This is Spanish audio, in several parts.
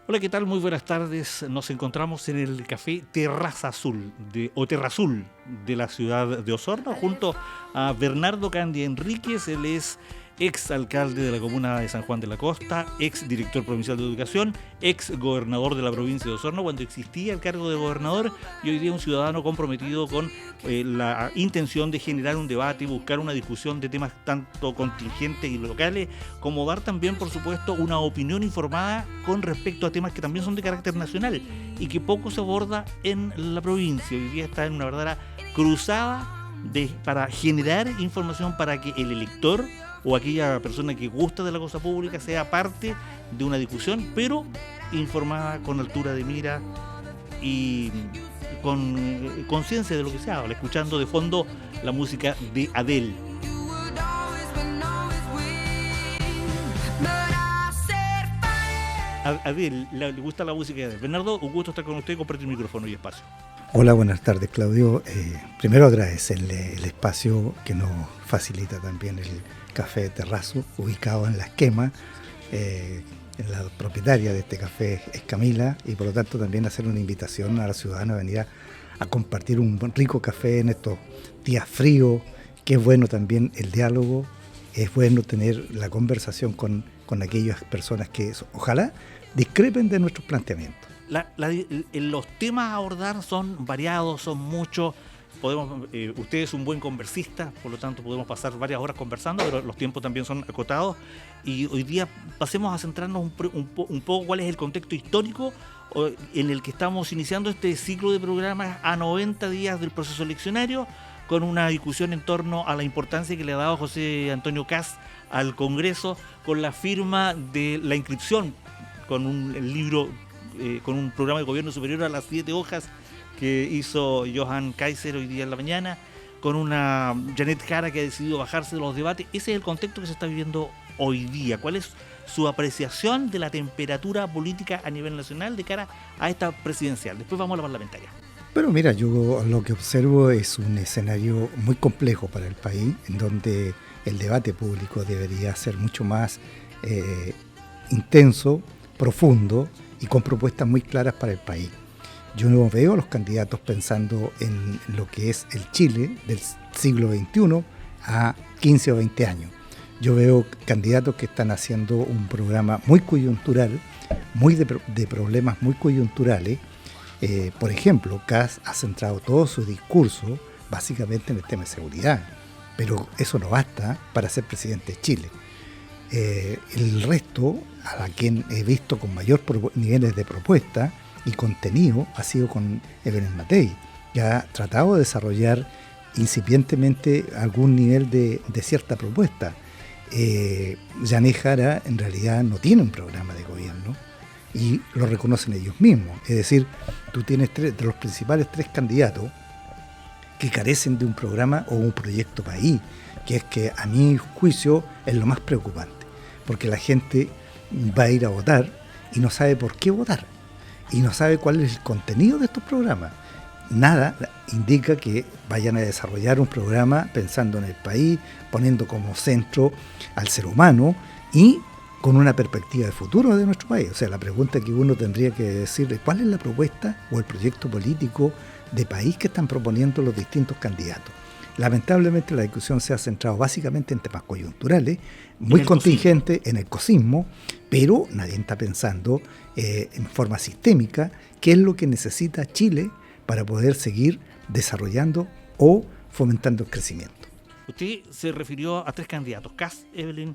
Hola, ¿qué tal? Muy buenas tardes. Nos encontramos en el café Terraza Azul o Terra Azul de la ciudad de Osorno junto a Bernardo Candia Enríquez. Él es ex alcalde de la comuna de San Juan de la Costa, ex director provincial de educación, ex gobernador de la provincia de Osorno cuando existía el cargo de gobernador, y hoy día un ciudadano comprometido con la intención de generar un debate y buscar una discusión de temas tanto contingentes y locales, como dar también, por supuesto, una opinión informada con respecto a temas que también son de carácter nacional y que poco se aborda en la provincia. Hoy día está en una verdadera cruzada para generar información para que el elector o aquella persona que gusta de la cosa pública sea parte de una discusión, pero informada, con altura de mira y con conciencia de lo que se habla, escuchando de fondo la música de Adele. Adele, le gusta la música de Adele. Bernardo, un gusto estar con usted y compartir micrófono y espacio. Hola, buenas tardes, Claudio. Primero agradecerle el espacio que nos facilita también el Café Terrazo, ubicado en La Esquema. La propietaria de este café es Camila, y por lo tanto también hacer una invitación a la ciudadana a venir a compartir un rico café en estos días fríos, que es bueno también el diálogo, es bueno tener la conversación con aquellas personas que ojalá discrepen de nuestros planteamientos. Los temas a abordar son variados, son muchos. Usted es un buen conversista, por lo tanto podemos pasar varias horas conversando, pero los tiempos también son acotados. Y hoy día pasemos a centrarnos un poco cuál es el contexto histórico en el que estamos iniciando este ciclo de programas a 90 días del proceso eleccionario, con una discusión en torno a la importancia que le ha dado José Antonio Kast al Congreso, con la firma de la inscripción con un libro, con un programa de gobierno superior a las 7 hojas que hizo Johan Kaiser hoy día en la mañana, con una Janet Jara que ha decidido bajarse de los debates. Ese es el contexto que se está viviendo hoy día. ¿Cuál es su apreciación de la temperatura política a nivel nacional de cara a esta presidencial? Después vamos a la parlamentaria. Pero mira, yo lo que observo es un escenario muy complejo para el país, en donde el debate público debería ser mucho más intenso, profundo y con propuestas muy claras para el país. Yo no veo a los candidatos pensando en lo que es el Chile del siglo XXI a 15 o 20 años. Yo veo candidatos que están haciendo un programa muy coyuntural, muy de problemas muy coyunturales. Por ejemplo, Kast ha centrado todo su discurso básicamente en el tema de seguridad, pero eso no basta para ser presidente de Chile. El resto, a quien he visto con mayor niveles de propuesta y contenido, ha sido con Evelyn Matei, que ha tratado de desarrollar incipientemente algún nivel de cierta propuesta. Janet Jara en realidad no tiene un programa de gobierno, y lo reconocen ellos mismos. Es decir, tú tienes de los principales 3 candidatos que carecen de un programa o un proyecto país, que es que a mi juicio es lo más preocupante, porque la gente va a ir a votar y no sabe por qué votar, y no sabe cuál es el contenido de estos programas. Nada indica que vayan a desarrollar un programa pensando en el país, poniendo como centro al ser humano y con una perspectiva de futuro de nuestro país. O sea, la pregunta que uno tendría que decirle, ¿cuál es la propuesta o el proyecto político de país que están proponiendo los distintos candidatos? Lamentablemente la discusión se ha centrado básicamente en temas coyunturales, muy contingentes, en el cosismo, pero nadie está pensando en forma sistémica qué es lo que necesita Chile para poder seguir desarrollando o fomentando el crecimiento. Usted se refirió a 3 candidatos, Kast, Evelyn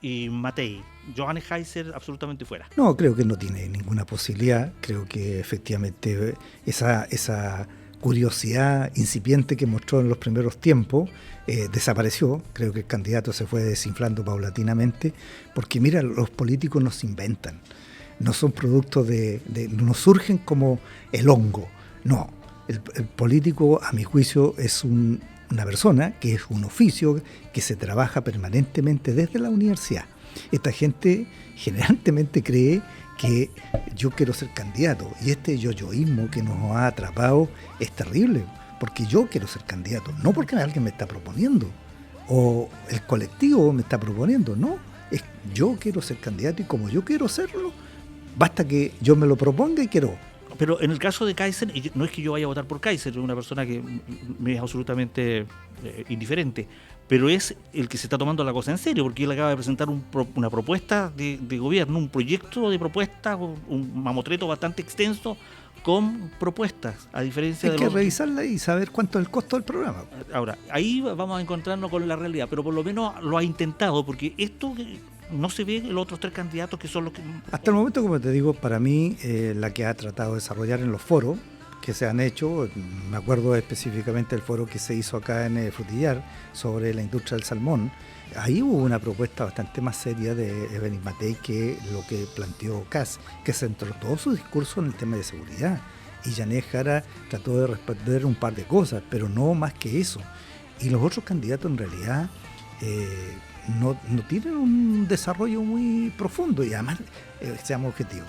y Matei. Johan Kaiser absolutamente fuera. No, creo que no tiene ninguna posibilidad. Creo que efectivamente esa curiosidad incipiente que mostró en los primeros tiempos desapareció. Creo que el candidato se fue desinflando paulatinamente, porque mira, los políticos no se inventan, no son productos no surgen como el hongo. No, el político, a mi juicio, es una persona que es un oficio que se trabaja permanentemente desde la universidad. Esta gente generalmente cree que yo quiero ser candidato, y este yoyoísmo que nos ha atrapado es terrible, porque yo quiero ser candidato, no porque alguien me está proponiendo o el colectivo me está proponiendo, no, es yo quiero ser candidato, y como yo quiero serlo, Basta que yo me lo proponga y quiero. Pero en el caso de Kaiser, no es que yo vaya a votar por Kaiser, es una persona que me es absolutamente indiferente, pero es el que se está tomando la cosa en serio, porque él acaba de presentar una propuesta de gobierno, un proyecto de propuesta, un mamotreto bastante extenso con propuestas, a diferencia de Hay que revisarla y saber cuánto es el costo del programa. Ahora, ahí vamos a encontrarnos con la realidad, pero por lo menos lo ha intentado, porque esto no se ve en los otros 3 candidatos que son los que... Hasta el momento, como te digo, para mí la que ha tratado de desarrollar en los foros que se han hecho, me acuerdo específicamente del foro que se hizo acá en Frutillar sobre la industria del salmón, ahí hubo una propuesta bastante más seria de Evelyn Matei que lo que planteó Kast, que centró todo su discurso en el tema de seguridad. Y Yanez Jara trató de responder un par de cosas, pero no más que eso. Y los otros candidatos en realidad no tienen un desarrollo muy profundo y además, seamos objetivos,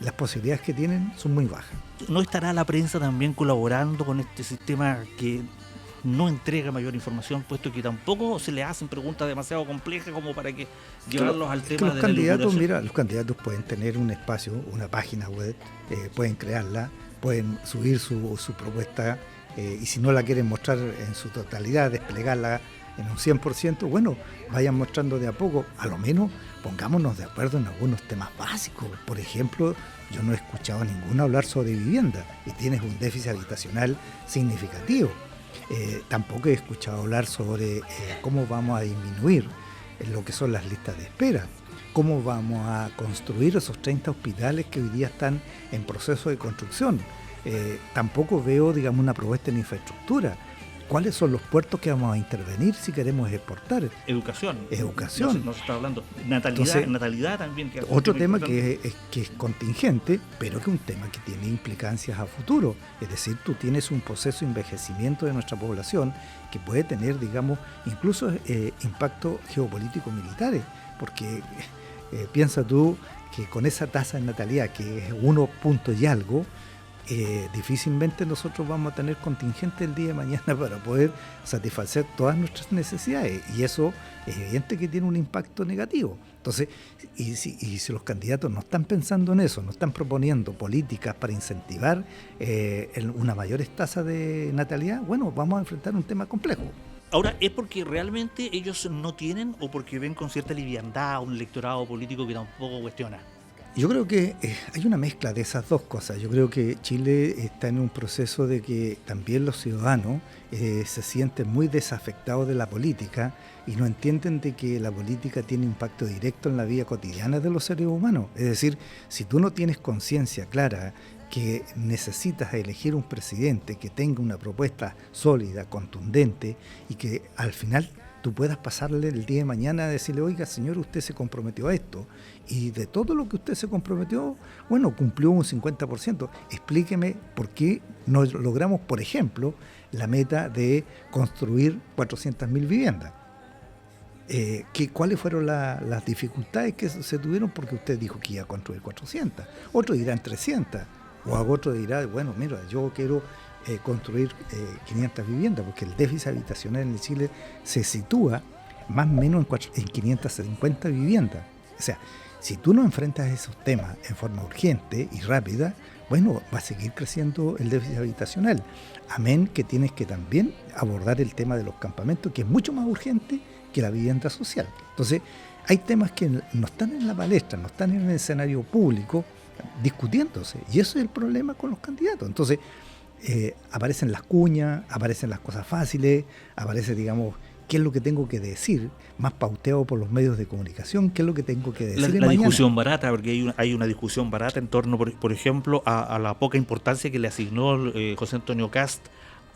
las posibilidades que tienen son muy bajas. ¿No estará la prensa también colaborando con este sistema que no entrega mayor información, puesto que tampoco se le hacen preguntas demasiado complejas como para que llevarlos al tema de la candidatos? Mira, los candidatos pueden tener un espacio, una página web, pueden crearla, pueden subir su propuesta y si no la quieren mostrar en su totalidad, desplegarla en un 100%, bueno, vayan mostrando de a poco, a lo menos pongámonos de acuerdo en algunos temas básicos. Por ejemplo, yo no he escuchado a ninguno hablar sobre vivienda y tienes un déficit habitacional significativo. Tampoco he escuchado hablar sobre cómo vamos a disminuir lo que son las listas de espera, cómo vamos a construir esos 30 hospitales que hoy día están en proceso de construcción. Tampoco veo, digamos, una propuesta en infraestructura. ¿Cuáles son los puertos que vamos a intervenir si queremos exportar? Educación. No se está hablando. Natalidad también. Que otro tema que es contingente, pero que es un tema que tiene implicancias a futuro. Es decir, tú tienes un proceso de envejecimiento de nuestra población que puede tener, digamos, incluso impactos geopolíticos militares. Porque piensa tú que con esa tasa de natalidad, que es 1 punto y algo, difícilmente nosotros vamos a tener contingente el día de mañana para poder satisfacer todas nuestras necesidades y eso es evidente que tiene un impacto negativo. Entonces, y si los candidatos no están pensando en eso, no están proponiendo políticas para incentivar una mayor tasa de natalidad, bueno, vamos a enfrentar un tema complejo. Ahora, ¿es porque realmente ellos no tienen o porque ven con cierta liviandad un electorado político que tampoco cuestiona? Yo creo que hay una mezcla de esas dos cosas. Yo creo que Chile está en un proceso de que también los ciudadanos se sienten muy desafectados de la política y no entienden de que la política tiene impacto directo en la vida cotidiana de los seres humanos. Es decir, si tú no tienes conciencia clara que necesitas elegir un presidente que tenga una propuesta sólida, contundente y que al final tú puedas pasarle el día de mañana a decirle, oiga señor, usted se comprometió a esto y de todo lo que usted se comprometió, bueno, cumplió un 50%. Explíqueme por qué no logramos, por ejemplo, la meta de construir 400.000 viviendas. ¿Cuáles fueron las dificultades que se tuvieron? Porque usted dijo que iba a construir 400, otros dirán 300, o otro dirá, bueno, mira, yo quiero construir 500 viviendas, porque el déficit habitacional en Chile se sitúa más o menos en 550 viviendas. O sea, si tú no enfrentas esos temas en forma urgente y rápida, bueno, va a seguir creciendo el déficit habitacional. Amén que tienes que también abordar el tema de los campamentos, que es mucho más urgente que la vivienda social. Entonces, hay temas que no están en la palestra, no están en el escenario público discutiéndose, y eso es el problema con los candidatos. Entonces, aparecen las cuñas, aparecen las cosas fáciles, aparece, digamos, qué es lo que tengo que decir, más pauteado por los medios de comunicación, qué es lo que tengo que decir la discusión barata, porque hay una discusión barata en torno, por ejemplo, a la poca importancia que le asignó José Antonio Kast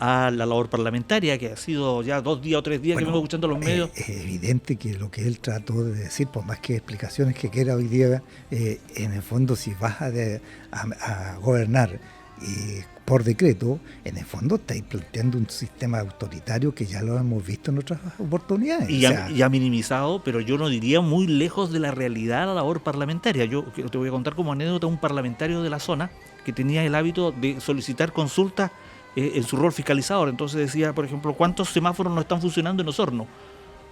a la labor parlamentaria, que ha sido ya 2 días o 3 días que vengo escuchando los medios. Es evidente que lo que él trató de decir, por más que explicaciones que quiera hoy día, en el fondo, si vas a gobernar por decreto, en el fondo estáis planteando un sistema autoritario que ya lo hemos visto en otras oportunidades. Y ha minimizado, pero yo no diría muy lejos de la realidad la labor parlamentaria. Yo te voy a contar como anécdota un parlamentario de la zona que tenía el hábito de solicitar consultas en su rol fiscalizador. Entonces decía, por ejemplo, ¿cuántos semáforos no están funcionando en Osorno?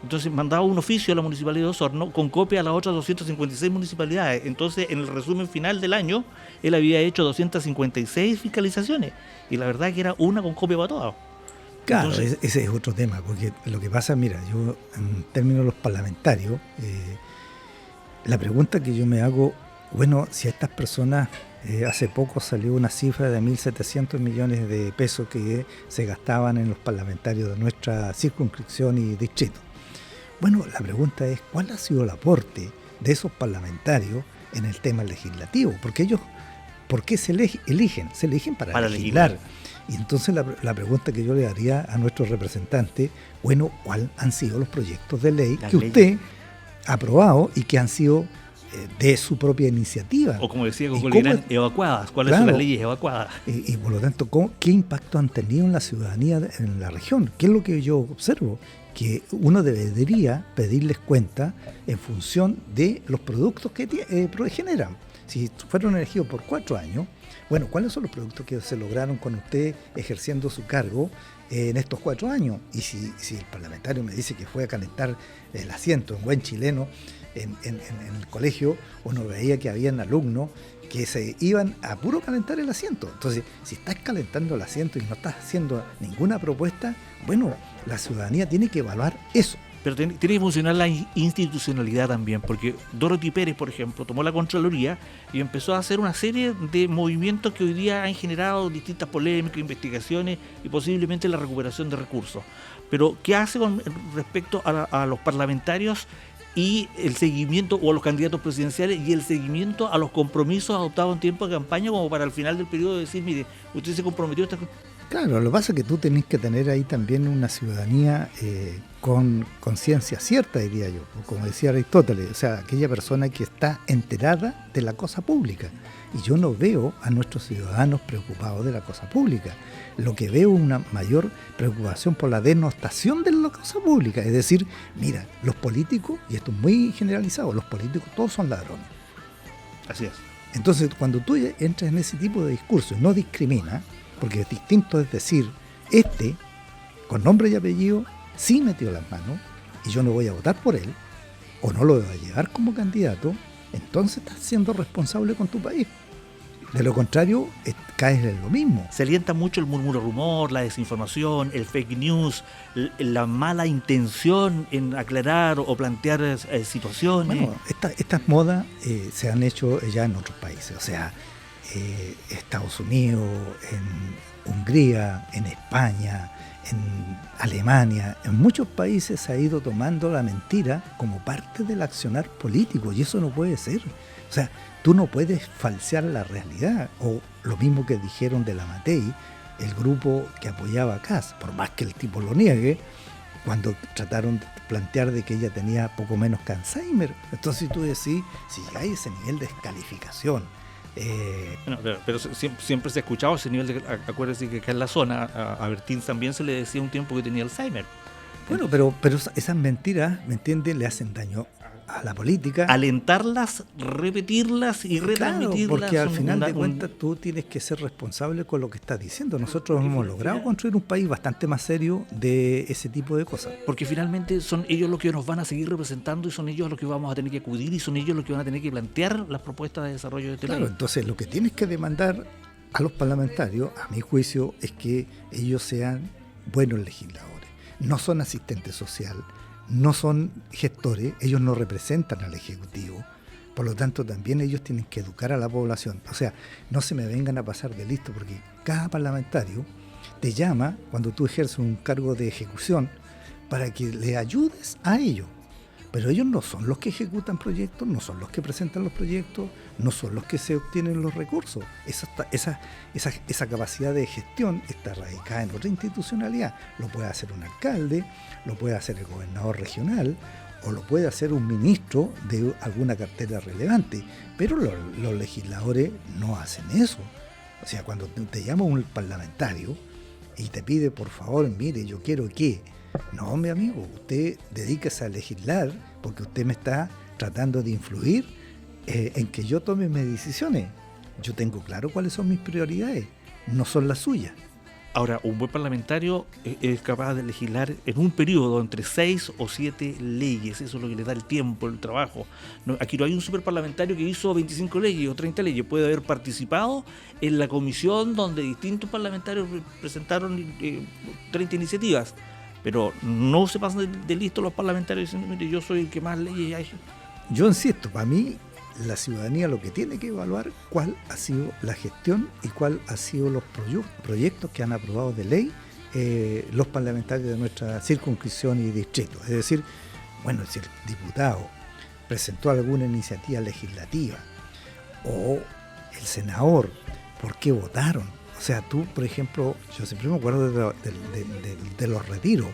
Entonces mandaba un oficio a la Municipalidad de Osorno con copia a las otras 256 municipalidades. Entonces, en el resumen final del año, él había hecho 256 fiscalizaciones. Y la verdad que era una con copia para todas. Claro, ese es otro tema, porque lo que pasa, mira, yo en términos de los parlamentarios, la pregunta que yo me hago, bueno, si a estas personas, hace poco salió una cifra de 1.700 millones de pesos que se gastaban en los parlamentarios de nuestra circunscripción y distrito. Bueno, la pregunta es, ¿cuál ha sido el aporte de esos parlamentarios en el tema legislativo? Porque ellos, ¿por qué se eligen? Se eligen para legislar. Y entonces la pregunta que yo le haría a nuestros representantes, bueno, ¿cuáles han sido los proyectos de ley que usted ha aprobado y que han sido de su propia iniciativa? O como decía Coco Legrand, evacuadas. ¿Cuáles son las leyes evacuadas? Y por lo tanto, ¿qué impacto han tenido en la ciudadanía en la región? ¿Qué es lo que yo observo? Que uno debería pedirles cuenta en función de los productos que generan. Si fueron elegidos por 4 años, bueno, ¿cuáles son los productos que se lograron con usted ejerciendo su cargo en estos 4 años? Y si el parlamentario me dice que fue a calentar el asiento en buen chileno en el colegio, uno veía que habían alumnos que se iban a puro calentar el asiento. Entonces, si estás calentando el asiento y no estás haciendo ninguna propuesta, bueno, la ciudadanía tiene que evaluar eso. Pero tiene que funcionar la institucionalidad también, porque Dorothy Pérez, por ejemplo, tomó la Contraloría y empezó a hacer una serie de movimientos que hoy día han generado distintas polémicas, investigaciones y posiblemente la recuperación de recursos. Pero, ¿qué hace con respecto a los parlamentarios y el seguimiento, o a los candidatos presidenciales, y el seguimiento a los compromisos adoptados en tiempo de campaña, como para al final del periodo decir, mire, usted se comprometió a esta cosa? Claro, lo que pasa es que tú tenés que tener ahí también una ciudadanía con conciencia cierta, diría yo, como decía Aristóteles, o sea, aquella persona que está enterada de la cosa pública. Y yo no veo a nuestros ciudadanos preocupados de la cosa pública. Lo que veo es una mayor preocupación por la denostación de la cosa pública. Es decir, mira, los políticos, y esto es muy generalizado, los políticos todos son ladrones. Así es. Entonces, cuando tú entras en ese tipo de discurso y no discrimina, porque es distinto, es decir, con nombre y apellido, sí metió las manos y yo no voy a votar por él, o no lo voy a llevar como candidato, entonces estás siendo responsable con tu país. De lo contrario, caes en lo mismo. Se alienta mucho el murmuro rumor, la desinformación, el fake news, la mala intención en aclarar o plantear situaciones. Bueno, estas modas se han hecho ya en otros países, o sea, Estados Unidos, en Hungría, en España, en Alemania, en muchos países se ha ido tomando la mentira como parte del accionar político, y eso no puede ser. O sea, tú no puedes falsear la realidad, o lo mismo que dijeron de la Matei, el grupo que apoyaba a Kast, por más que el tipo lo niegue, cuando trataron de plantear de que ella tenía poco menos que Alzheimer. Entonces tú decís, si hay ese nivel de descalificación, bueno, pero siempre se ha escuchado ese nivel de... Acuérdese que acá en la zona a Bertín también se le decía un tiempo que tenía Alzheimer. Bueno, pero esas mentiras, ¿me entiendes?, le hacen daño a la política. Alentarlas, repetirlas y retransmitirlas. Claro, porque al final de cuentas tú tienes que ser responsable con lo que estás diciendo. Nosotros hemos logrado construir un país bastante más serio de ese tipo de cosas. Porque finalmente son ellos los que nos van a seguir representando y son ellos los que vamos a tener que acudir y son ellos los que van a tener que plantear las propuestas de desarrollo de este país. Claro, entonces lo que tienes que demandar a los parlamentarios, a mi juicio, es que ellos sean buenos legisladores. No son asistentes sociales, no son gestores, ellos no representan al Ejecutivo, por lo tanto también ellos tienen que educar a la población. O sea, no se me vengan a pasar de listo, porque cada parlamentario te llama cuando tú ejerces un cargo de ejecución para que le ayudes a ellos. Pero ellos no son los que ejecutan proyectos, no son los que presentan los proyectos, no son los que se obtienen los recursos. Esa capacidad de gestión está radicada en otra institucionalidad. Lo puede hacer un alcalde, lo puede hacer el gobernador regional, o lo puede hacer un ministro de alguna cartera relevante. Pero los legisladores no hacen eso. O sea, cuando te llama un parlamentario y te pide, por favor, mire, yo quiero que... No, mi amigo, usted dedíquese a legislar porque usted me está tratando de influir en que yo tome mis decisiones. Yo tengo claro cuáles son mis prioridades, no son las suyas. Ahora, un buen parlamentario es capaz de legislar en un periodo entre 6 o 7 leyes. Eso es lo que le da el tiempo, el trabajo. Aquí no hay un superparlamentario que hizo 25 leyes o 30 leyes. Puede haber participado en la comisión donde distintos parlamentarios presentaron 30 iniciativas. Pero no se pasan de listo los parlamentarios diciendo, mire, yo soy el que más leyes hay. Yo insisto, para mí la ciudadanía lo que tiene que evaluar cuál ha sido la gestión y cuál ha sido los proyectos que han aprobado de ley los parlamentarios de nuestra circunscripción y distrito. Es decir, bueno, si el diputado presentó alguna iniciativa legislativa o el senador, ¿por qué votaron? O sea, tú, por ejemplo, yo siempre me acuerdo de los retiros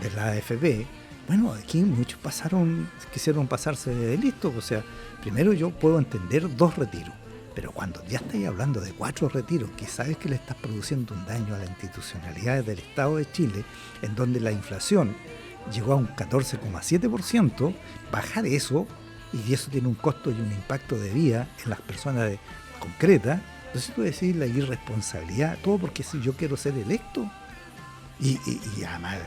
de la AFP. Bueno, aquí muchos quisieron pasarse de listo. O sea, primero yo puedo entender 2 retiros, pero cuando ya estáis hablando de 4 retiros, que sabes que le estás produciendo un daño a la institucionalidad del Estado de Chile, en donde la inflación llegó a un 14,7%, bajar eso, y eso tiene un costo y un impacto de vida en las personas concretas. Entonces tú decís la irresponsabilidad, todo porque si yo quiero ser electo, y además,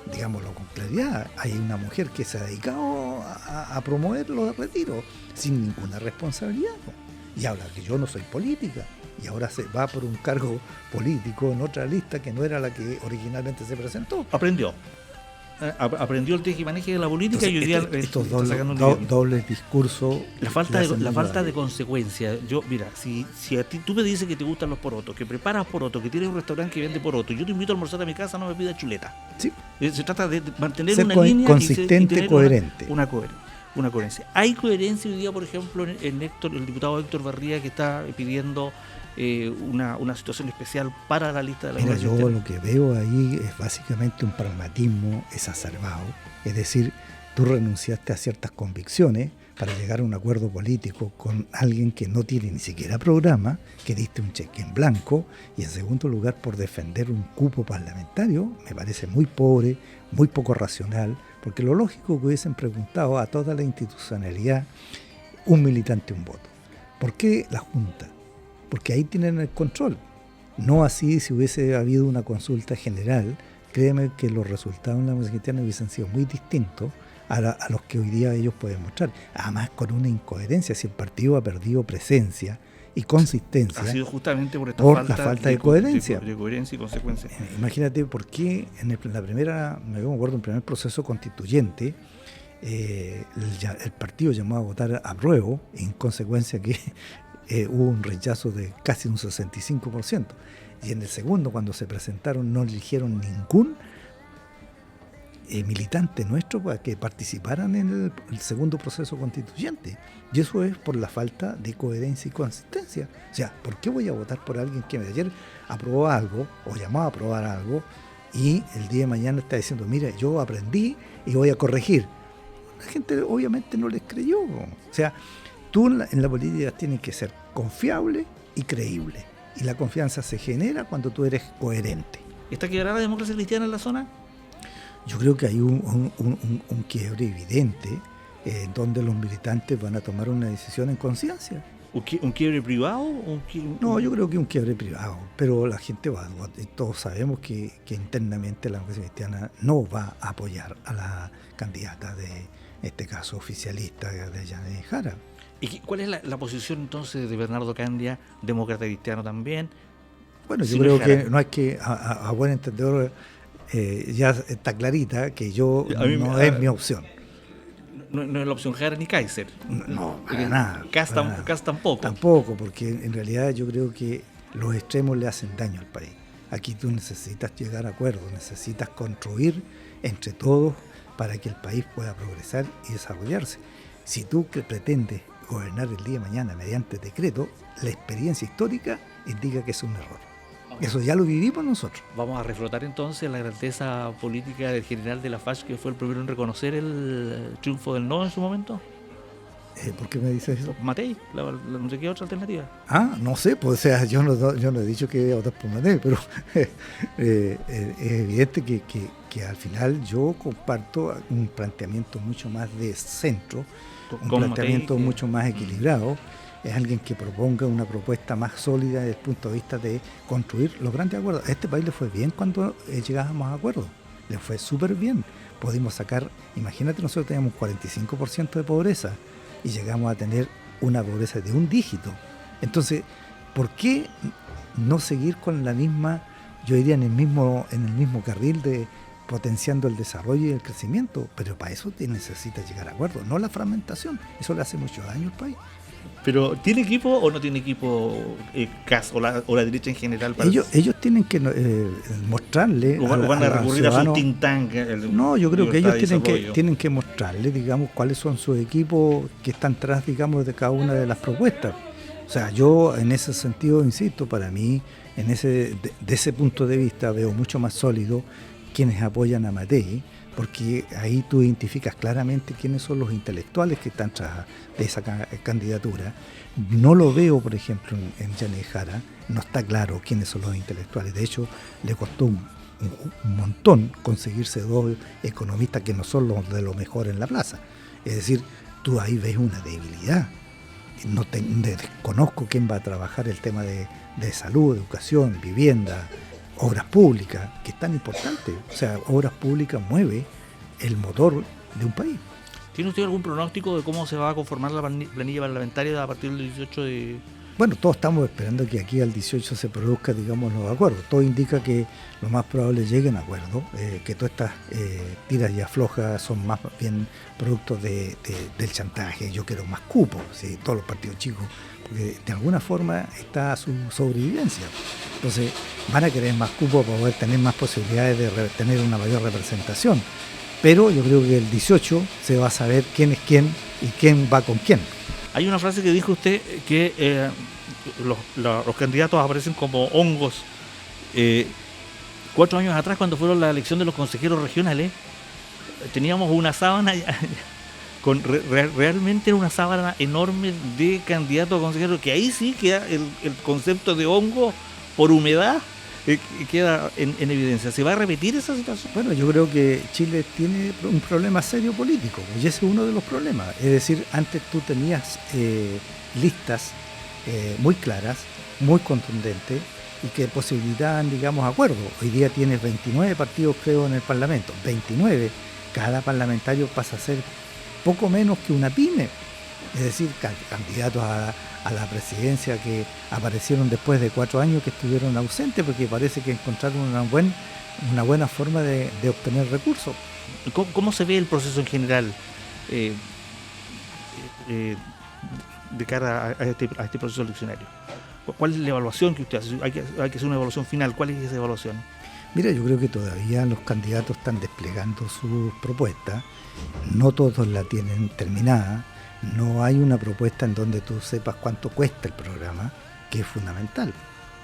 digámoslo con claridad, hay una mujer que se ha dedicado a promover los retiros sin ninguna responsabilidad, ¿no? Y habla que yo no soy política, y ahora se va por un cargo político en otra lista que no era la que originalmente se presentó. Aprendió el tejimaneje de la política. Entonces, y hoy día estos dobles discursos. La falta de consecuencia. Mira, si a ti tú me dices que te gustan los porotos, que preparas porotos, que tienes un restaurante que vende porotos, yo te invito a almorzar a mi casa, no me pidas chuleta. Sí. Se trata de mantener ser una línea consistente y coherente. Una coherencia. Hay coherencia hoy día, por ejemplo, en el diputado Héctor Barría, que está pidiendo una situación especial para la lista de la Mira, yo lo que veo ahí es básicamente un pragmatismo exacerbado. Es decir, tú renunciaste a ciertas convicciones para llegar a un acuerdo político con alguien que no tiene ni siquiera programa, que diste un cheque en blanco, y en segundo lugar por defender un cupo parlamentario. Me parece muy pobre, muy poco racional, porque lo lógico que hubiesen preguntado a toda la institucionalidad, un militante, un voto. ¿Por qué la Junta? Porque ahí tienen el control. No así si hubiese habido una consulta general. Créeme que los resultados en la música cristiana hubiesen sido muy distintos a los que hoy día ellos pueden mostrar. Además, con una incoherencia, si el partido ha perdido presencia y consistencia, ha sido justamente por la falta de coherencia. De coherencia y consecuencia. Imagínate por qué me acuerdo, en el primer proceso constituyente, el partido llamó a votar apruebo, en consecuencia que hubo un rechazo de casi un 65%. Y en el segundo, cuando se presentaron, no eligieron ningún militante nuestro para que participaran en el segundo proceso constituyente. Y eso es por la falta de coherencia y consistencia. O sea, ¿por qué voy a votar por alguien que ayer aprobó algo o llamó a aprobar algo y el día de mañana está diciendo, mira, yo aprendí y voy a corregir? La gente obviamente no les creyó. O sea, tú en la política tienes que ser confiable y creíble. Y la confianza se genera cuando tú eres coherente. ¿Está quebrada la democracia cristiana en la zona? Yo creo que hay un quiebre evidente donde los militantes van a tomar una decisión en conciencia. ¿Un quiebre privado? No, yo creo que un quiebre privado, pero la gente todos sabemos que internamente la democracia cristiana no va a apoyar a la candidata de, en este caso, oficialista de Yanine Jara. ¿Y cuál es la posición entonces de Bernardo Candia, demócrata cristiano también? Bueno, yo creo que no hay que, a buen entendedor, ya está clarita que no es mi opción. No es la opción Jara ni Kaiser. No, para nada. Kass tampoco. Tampoco, porque en realidad yo creo que los extremos le hacen daño al país. Aquí tú necesitas llegar a acuerdos, necesitas construir entre todos para que el país pueda progresar y desarrollarse. Si tú pretendes gobernar el día de mañana mediante decreto, la experiencia histórica indica que es un error. Eso ya lo vivimos nosotros. Vamos a reflotar entonces la grandeza política del general de la FACH, que fue el primero en reconocer el triunfo del no en su momento. ¿Por qué me dices eso? Matei, no sé qué otra alternativa. No sé, pues o sea, yo no he dicho que voy a votar por Matei, pero es evidente que al final yo comparto un planteamiento mucho más de centro, un planteamiento mucho más equilibrado, es alguien que proponga una propuesta más sólida desde el punto de vista de construir los grandes acuerdos. A este país le fue bien cuando llegábamos a acuerdos, le fue súper bien. Pudimos sacar, imagínate, nosotros teníamos un 45% de pobreza y llegamos a tener una pobreza de un dígito. Entonces, ¿por qué no seguir con la misma, yo diría, en el mismo carril de potenciando el desarrollo y el crecimiento? Pero para eso necesitas llegar a acuerdos, no la fragmentación. Eso le hace mucho daño al país. Pero ¿tiene equipo o no tiene equipo CAS o la derecha en general? Ellos tienen que mostrarle. ¿O van a recurrir a su think tank? No, yo creo que ellos tienen que mostrarle, digamos, cuáles son sus equipos que están tras, digamos, de cada una de las propuestas. O sea, yo en ese sentido, insisto, para mí, de ese punto de vista, veo mucho más sólido quienes apoyan a Matei, porque ahí tú identificas claramente quiénes son los intelectuales que están tras de esa candidatura. No lo veo, por ejemplo, en Yanez Jara, no está claro quiénes son los intelectuales. De hecho, le costó un montón conseguirse dos economistas que no son los de lo mejor en la plaza. Es decir, tú ahí ves una debilidad. Desconozco quién va a trabajar el tema de salud, educación, vivienda, obras públicas, que es tan importante. O sea, obras públicas mueve el motor de un país. ¿Tiene usted algún pronóstico de cómo se va a conformar la planilla parlamentaria a partir del 18 de...? Bueno, todos estamos esperando que aquí al 18 se produzca, digamos, los acuerdos. Todo indica que lo más probable es lleguen a acuerdos, que todas estas tiras y aflojas son más bien productos del chantaje. Yo quiero más cupos, ¿sí? Todos los partidos chicos, porque de alguna forma está su sobrevivencia. Entonces van a querer más cupos para poder tener más posibilidades de tener una mayor representación. Pero yo creo que el 18 se va a saber quién es quién y quién va con quién. Hay una frase que dijo usted que los candidatos aparecen como hongos. 4 años atrás, cuando fueron la elección de los consejeros regionales, teníamos una sábana realmente era una sábana enorme de candidatos a consejeros, que ahí sí queda el concepto de hongo por humedad, queda en evidencia. ¿Se va a repetir esa situación? Bueno, yo creo que Chile tiene un problema serio político, y ese es uno de los problemas. Es decir, antes tú tenías listas muy claras, muy contundentes, y que posibilitaban, digamos, acuerdos. Hoy día tienes 29 partidos, creo, en el Parlamento. 29. Cada parlamentario pasa a ser poco menos que una pyme. Es decir, candidatos a la presidencia que aparecieron después de 4 años que estuvieron ausentes, porque parece que encontraron una buena forma de obtener recursos. ¿Cómo se ve el proceso en general de cara a este proceso eleccionario? ¿Cuál es la evaluación que usted hace? Hay que hacer una evaluación final. ¿Cuál es esa evaluación? Mira, yo creo que todavía los candidatos están desplegando sus propuestas. No todos la tienen terminada. No hay una propuesta en donde tú sepas cuánto cuesta el programa, que es fundamental,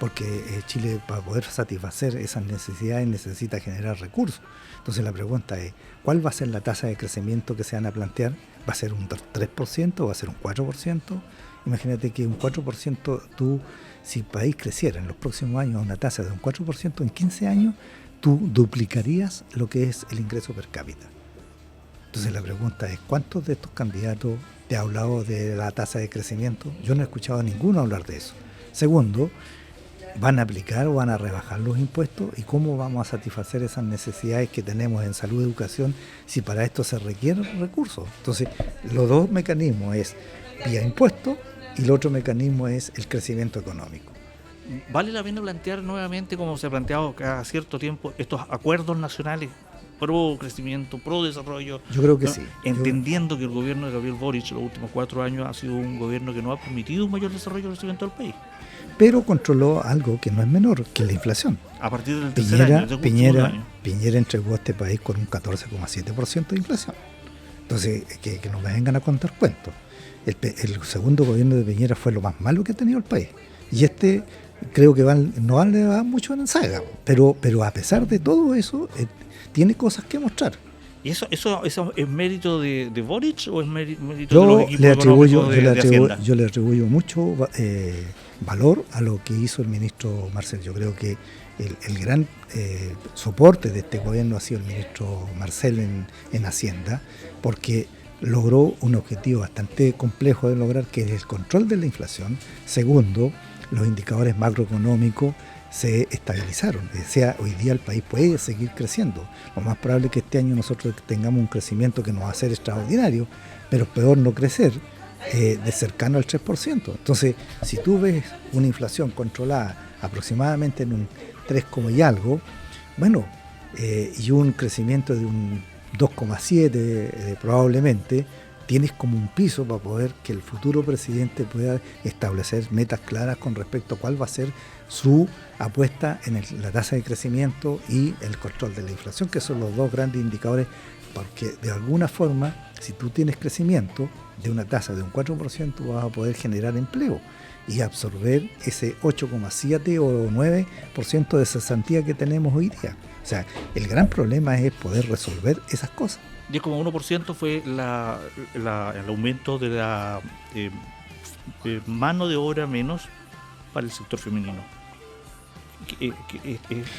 porque Chile, para poder satisfacer esas necesidades, necesita generar recursos. Entonces la pregunta es, ¿cuál va a ser la tasa de crecimiento que se van a plantear? ¿Va a ser un 3%? ¿Va a ser un 4%? Imagínate que un 4%, si el país creciera en los próximos años a una tasa de un 4%, en 15 años, tú duplicarías lo que es el ingreso per cápita. Entonces la pregunta es, ¿cuántos de estos candidatos te ha hablado de la tasa de crecimiento? Yo no he escuchado a ninguno hablar de eso. Segundo, ¿van a aplicar o van a rebajar los impuestos? ¿Y cómo vamos a satisfacer esas necesidades que tenemos en salud y educación si para esto se requieren recursos? Entonces, los dos mecanismos es vía impuestos y el otro mecanismo es el crecimiento económico. ¿Vale la pena plantear nuevamente, como se ha planteado cada cierto tiempo, estos acuerdos nacionales pro crecimiento, pro desarrollo? Yo creo que sí. Entendiendo que el gobierno de Gabriel Boric los últimos 4 años ha sido un gobierno que no ha permitido un mayor desarrollo y crecimiento del país. Pero controló algo que no es menor, que es la inflación. A partir del tercer año, Piñera entregó a este país con un 14,7% de inflación. Entonces, que no me vengan a contar cuentos. El segundo gobierno de Piñera fue lo más malo que ha tenido el país. Y creo que no le va mucho en la saga. Pero a pesar de todo eso, tiene cosas que mostrar. ¿Y eso es mérito de Boric o es mérito de los equipos económicos yo le atribuyo mucho valor a lo que hizo el ministro Marcel. Yo creo que el gran soporte de este gobierno ha sido el ministro Marcel en Hacienda, porque logró un objetivo bastante complejo de lograr, que es el control de la inflación. Segundo, los indicadores macroeconómicos se estabilizaron. O sea, hoy día el país puede seguir creciendo. Lo más probable es que este año nosotros tengamos un crecimiento que nos va a ser extraordinario, pero peor no crecer de cercano al 3%. Entonces, si tú ves una inflación controlada aproximadamente en un 3, y algo, bueno, y un crecimiento de un 2,7 probablemente, tienes como un piso para poder que el futuro presidente pueda establecer metas claras con respecto a cuál va a ser su apuesta en la tasa de crecimiento y el control de la inflación, que son los dos grandes indicadores, porque de alguna forma, si tú tienes crecimiento de una tasa de un 4%, vas a poder generar empleo y absorber ese 8,7 o 9% de cesantía que tenemos hoy día. O sea, el gran problema es poder resolver esas cosas. 10,1% fue el aumento de la mano de obra menos para el sector femenino.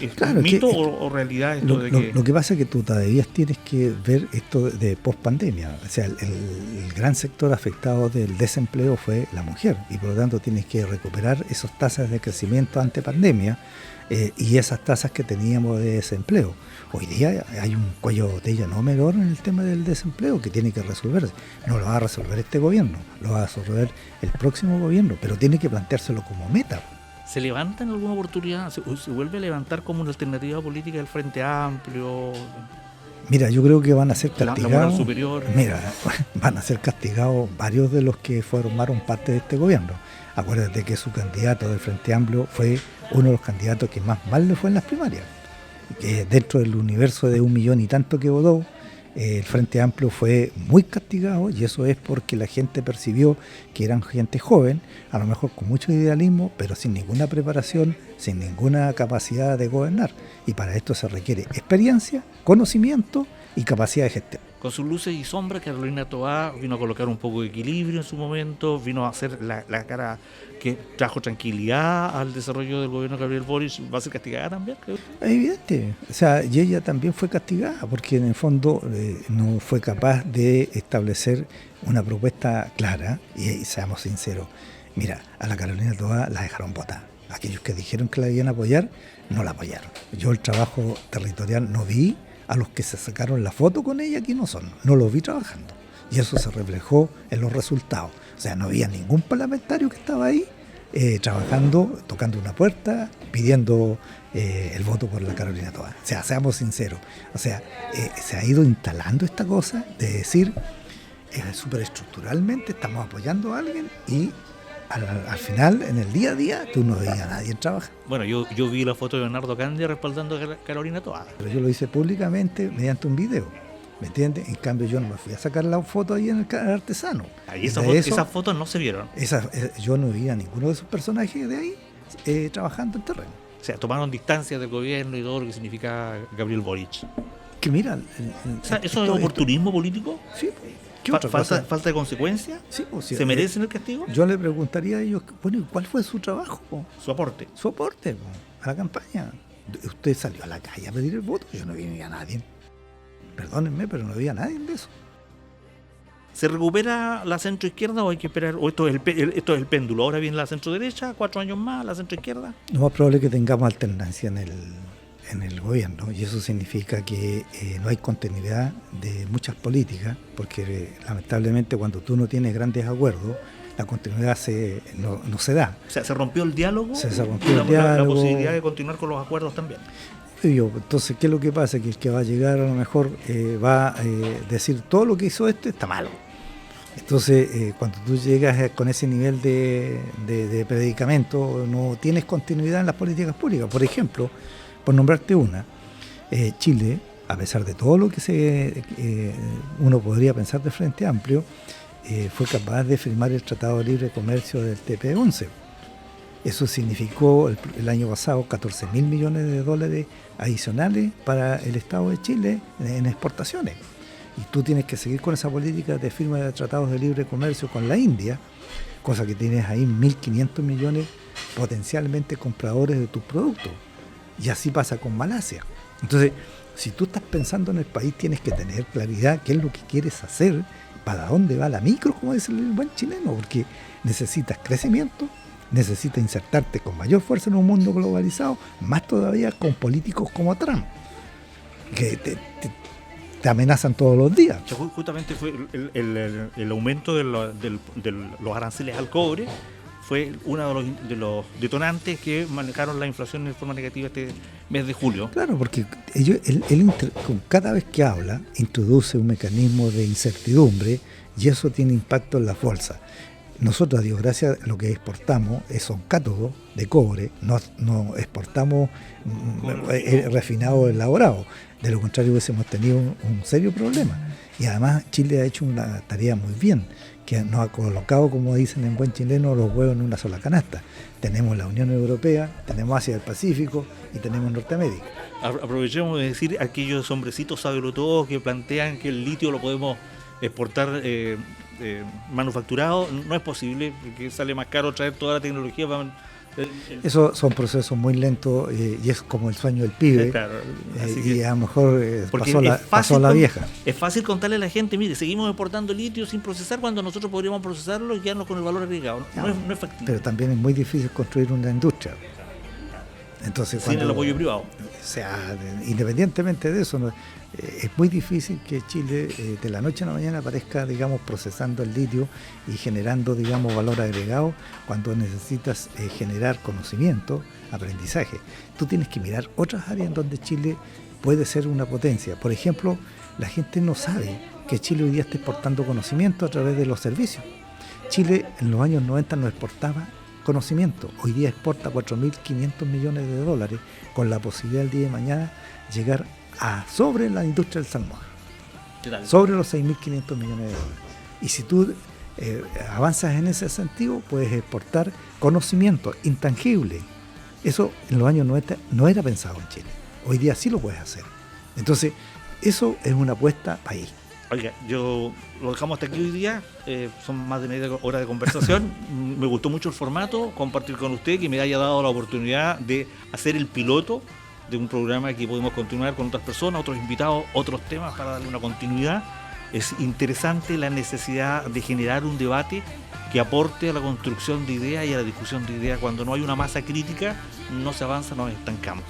¿Es claro, mito o realidad esto lo que pasa es que tú todavía tienes que ver esto de post-pandemia. O sea, el gran sector afectado del desempleo fue la mujer, y por lo tanto tienes que recuperar esas tasas de crecimiento ante pandemia y esas tasas que teníamos de desempleo. Hoy día hay un cuello de botella no menor en el tema del desempleo que tiene que resolverse. No lo va a resolver este gobierno, lo va a resolver el próximo gobierno, pero tiene que planteárselo como meta. ¿Se levanta en alguna oportunidad? ¿Se vuelve a levantar como una alternativa política del Frente Amplio? Mira, yo creo que van a ser castigados. La moral superior. Mira, van a ser castigados varios de los que formaron parte de este gobierno. Acuérdate que su candidato del Frente Amplio fue uno de los candidatos que más mal le fue en las primarias. Que dentro del universo de 1 millón y tanto que votó, el Frente Amplio fue muy castigado, y eso es porque la gente percibió que eran gente joven, a lo mejor con mucho idealismo, pero sin ninguna preparación, sin ninguna capacidad de gobernar. Y para esto se requiere experiencia, conocimiento y capacidad de gestión. Con sus luces y sombras, Carolina Toá vino a colocar un poco de equilibrio en su momento, vino a hacer la cara que trajo tranquilidad al desarrollo del gobierno de Gabriel Boric. ¿Va a ser castigada también, creo? Es evidente. O sea, y ella también fue castigada porque en el fondo no fue capaz de establecer una propuesta clara. Y seamos sinceros, mira, a la Carolina Toá la dejaron botar. Aquellos que dijeron que la iban a apoyar, no la apoyaron. Yo el trabajo territorial no vi a los que se sacaron la foto con ella, aquí no los vi trabajando. Y eso se reflejó en los resultados. O sea, no había ningún parlamentario que estaba ahí trabajando, tocando una puerta, pidiendo el voto por la Carolina Toá. O sea, seamos sinceros. O sea, se ha ido instalando esta cosa de decir, superestructuralmente estamos apoyando a alguien, y al final, en el día a día, tú no veías a nadie trabajar. Bueno, yo vi la foto de Bernardo Candia respaldando a Carolina Toá. Pero yo lo hice públicamente mediante un video, ¿me entiendes? En cambio, yo no me fui a sacar la foto ahí en el artesano. Y esas fotos no se vieron. Yo no vi a ninguno de esos personajes de ahí trabajando en terreno. O sea, tomaron distancia del gobierno y todo lo que significa Gabriel Boric. Que mira... ¿Eso es oportunismo político? Sí. ¿Falta de consecuencia? Sí, ¿Se merecen el castigo? Yo le preguntaría a ellos, bueno, ¿y cuál fue su trabajo? Su aporte. Su aporte a la campaña. Usted salió a la calle a pedir el voto, yo no vi a nadie. Perdónenme, pero no vi a nadie de eso. ¿Se recupera la centroizquierda o hay que esperar? ¿O esto es el péndulo? Ahora viene la centroderecha, 4 años más, la centroizquierda. Lo más probable es que tengamos alternancia en el gobierno, y eso significa que no hay continuidad de muchas políticas, porque lamentablemente cuando tú no tienes grandes acuerdos, la continuidad no se da. O sea, ¿se rompió el diálogo? Se rompió el diálogo. La posibilidad de continuar con los acuerdos también. Entonces, ¿qué es lo que pasa? Que el que va a llegar a lo mejor va a decir todo lo que hizo está malo. Entonces, cuando tú llegas con ese nivel de predicamento, no tienes continuidad en las políticas públicas. Por ejemplo, por nombrarte una, Chile, a pesar de todo lo que uno podría pensar de Frente Amplio, fue capaz de firmar el Tratado de Libre Comercio del TP-11. Eso significó el año pasado 14.000 millones de dólares adicionales para el Estado de Chile en exportaciones. Y tú tienes que seguir con esa política de firma de tratados de libre comercio con la India, cosa que tienes ahí 1.500 millones potencialmente compradores de tus productos. Y así pasa con Malasia. Entonces, Si tú estás pensando en el país, tienes que tener claridad qué es lo que quieres hacer, para dónde va la micro, como dice el buen chileno, porque necesitas crecimiento, necesitas insertarte con mayor fuerza en un mundo globalizado, más todavía con políticos como Trump, que te amenazan todos los días. Justamente fue el aumento de los aranceles al cobre, fue uno de los detonantes que manejaron la inflación de forma negativa este mes de julio. Claro, porque cada vez que habla, introduce un mecanismo de incertidumbre y eso tiene impacto en las bolsas. Nosotros, a Dios gracias, lo que exportamos son cátodos de cobre, no exportamos refinado elaborado. De lo contrario hubiésemos tenido un serio problema. Y además Chile ha hecho una tarea muy bien, que nos ha colocado, como dicen en buen chileno, los huevos en una sola canasta. Tenemos la Unión Europea, tenemos Asia del Pacífico y tenemos Norteamérica. Aprovechemos de decir aquellos hombrecitos sabelotodos que plantean que el litio lo podemos exportar manufacturado. No es posible, porque sale más caro traer toda la tecnología para... Esos son procesos muy lentos y es como el sueño del pibe. Claro, y a lo mejor pasó la vieja. Es fácil contarle a la gente, mire, seguimos exportando litio sin procesar cuando nosotros podríamos procesarlo y quedarnos con el valor agregado. No es factible. Pero también es muy difícil construir una industria. Entonces, sin el apoyo privado. O sea, independientemente de eso, es muy difícil que Chile de la noche a la mañana aparezca, digamos, procesando el litio y generando, digamos, valor agregado cuando necesitas generar conocimiento, aprendizaje. Tú tienes que mirar otras áreas en donde Chile puede ser una potencia. Por ejemplo, la gente no sabe que Chile hoy día está exportando conocimiento a través de los servicios. Chile en los años 90 no exportaba conocimiento. Hoy día exporta 4.500 millones de dólares con la posibilidad el día de mañana llegar a sobre la industria del salmón. Sobre los 6.500 millones de dólares. Y si tú avanzas en ese sentido, puedes exportar conocimiento intangible. Eso en los años 90 no era pensado en Chile. Hoy día sí lo puedes hacer. Entonces, eso es una apuesta país. Oiga, yo lo dejamos hasta aquí hoy día, son más de media hora de conversación. Me gustó mucho el formato, compartir con usted, que me haya dado la oportunidad de hacer el piloto de un programa que podemos continuar con otras personas, otros invitados, otros temas para darle una continuidad. Es interesante la necesidad de generar un debate que aporte a la construcción de ideas y a la discusión de ideas. Cuando no hay una masa crítica, no se avanza, nos estancamos.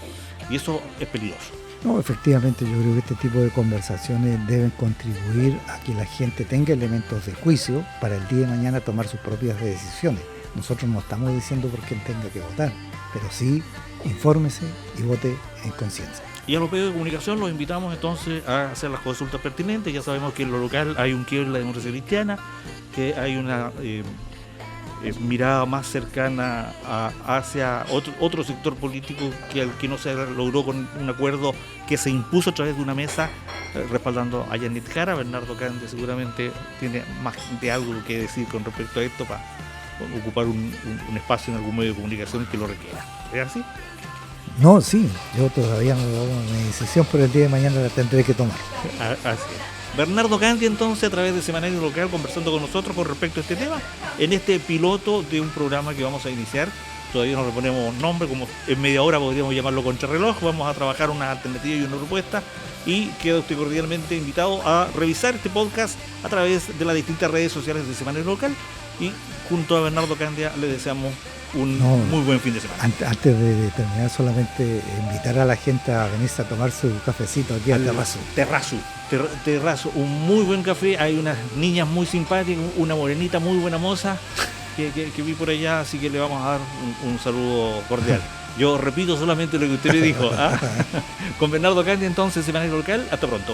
Y eso es peligroso. No, efectivamente, yo creo que este tipo de conversaciones deben contribuir a que la gente tenga elementos de juicio para el día de mañana tomar sus propias decisiones. Nosotros no estamos diciendo por quién tenga que votar, pero sí infórmese y vote en conciencia. Y a los medios de comunicación los invitamos entonces a hacer las consultas pertinentes. Ya sabemos que en lo local hay un quiebre en la democracia cristiana, que hay una mirada más cercana hacia otro sector político que al que no se logró con un acuerdo que se impuso a través de una mesa respaldando a Yanit Jara. Bernardo Candia seguramente tiene más de algo que decir con respecto a esto para ocupar un espacio en algún medio de comunicación que lo requiera. ¿Es así? No, sí, yo todavía no he dado mi decisión, pero el día de mañana la tendré que tomar. Así es. Bernardo Candia, entonces, a través de Semanario Local, conversando con nosotros con respecto a este tema, en este piloto de un programa que vamos a iniciar. Todavía no le ponemos nombre, como en media hora podríamos llamarlo contrarreloj. Vamos a trabajar una alternativa y una propuesta, y queda usted cordialmente invitado a revisar este podcast a través de las distintas redes sociales de Semanario Local, y junto a Bernardo Candia le deseamos un muy buen fin de semana. Antes de terminar, solamente invitar a la gente a venirse a tomar su cafecito aquí al Terrazo, un muy buen café. Hay unas niñas muy simpáticas, una morenita muy buena moza que vi por allá, así que le vamos a dar un saludo cordial. Yo repito solamente lo que usted me dijo. Con Bernardo Candia, entonces, Semanario Local. Hasta pronto.